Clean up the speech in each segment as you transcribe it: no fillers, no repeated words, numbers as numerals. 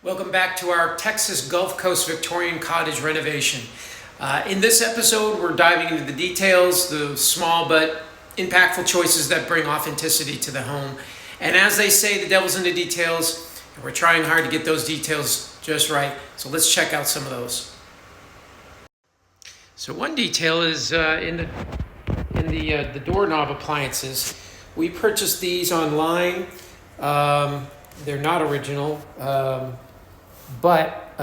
Welcome back to our Texas Gulf Coast Victorian cottage renovation. In this episode, we're diving into the details, the small but impactful choices that bring authenticity to the home. And as they say, the devil's in the details, and we're trying hard to get those details just right. So let's check out some of those. So one detail is in the doorknob appliances. We purchased these online. They're not original. But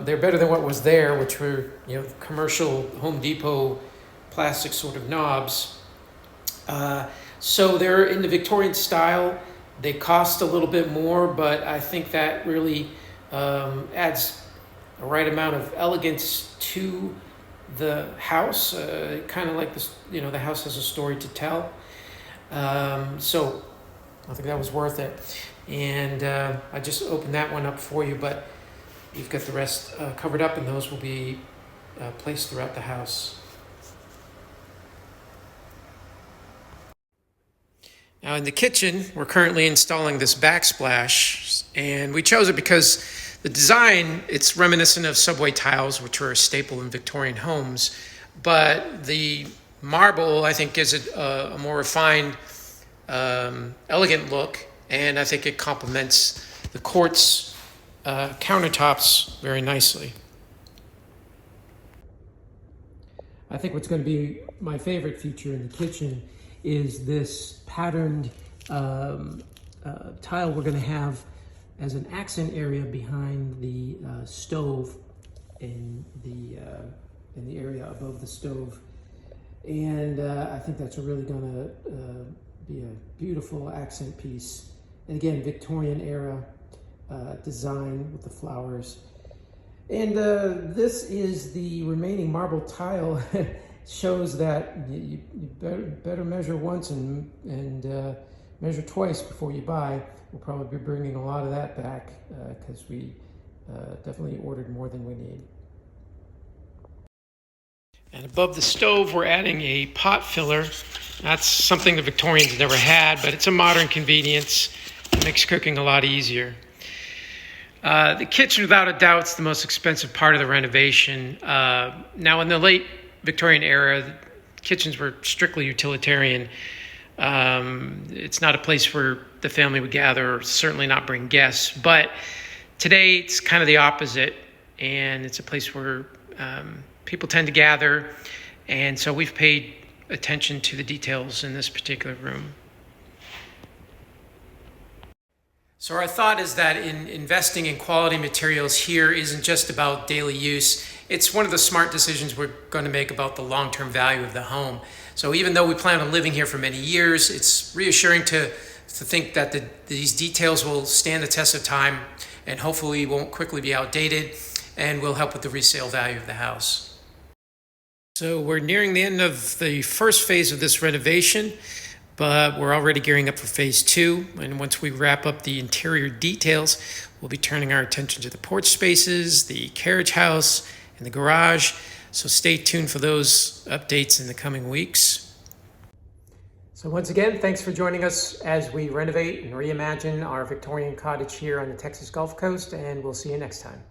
they're better than what was there, which were commercial Home Depot plastic sort of knobs. So they're in the Victorian style. They cost a little bit more, but I think that really adds a right amount of elegance to the house. Kind of like this, the house has a story to tell. So I think that was worth it. And I just opened that one up for you, but you've got the rest covered up, and those will be placed throughout the house. Now in the kitchen, we're currently installing this backsplash, and we chose it because the design, it's reminiscent of subway tiles, which are a staple in Victorian homes, but the marble, I think, gives it a more refined, elegant look, and I think it complements the quartz countertops very nicely. I think what's going to be my favorite feature in the kitchen is this patterned tile we're going to have as an accent area behind the stove in the area above the stove. And I think that's really going to be a beautiful accent piece. And again, Victorian era design with the flowers. And this is the remaining marble tile. Shows that you better measure once and measure twice before you buy. We'll probably be bringing a lot of that back because we definitely ordered more than we need. And above the stove, we're adding a pot filler. That's something the Victorians never had, but it's a modern convenience. It makes cooking a lot easier. The kitchen, without a doubt, is the most expensive part of the renovation. Now, in the late Victorian era, kitchens were strictly utilitarian. It's not a place where the family would gather, or certainly not bring guests. But today, it's kind of the opposite, and it's a place where people tend to gather. And so we've paid attention to the details in this particular room. So our thought is that in investing in quality materials here isn't just about daily use. It's one of the smart decisions we're going to make about the long-term value of the home. So even though we plan on living here for many years, it's reassuring to think that these details will stand the test of time and hopefully won't quickly be outdated and will help with the resale value of the house. So we're nearing the end of the first phase of this renovation, but we're already gearing up for phase 2. And once we wrap up the interior details, we'll be turning our attention to the porch spaces, the carriage house, and the garage. So stay tuned for those updates in the coming weeks. So once again, thanks for joining us as we renovate and reimagine our Victorian cottage here on the Texas Gulf Coast, and we'll see you next time.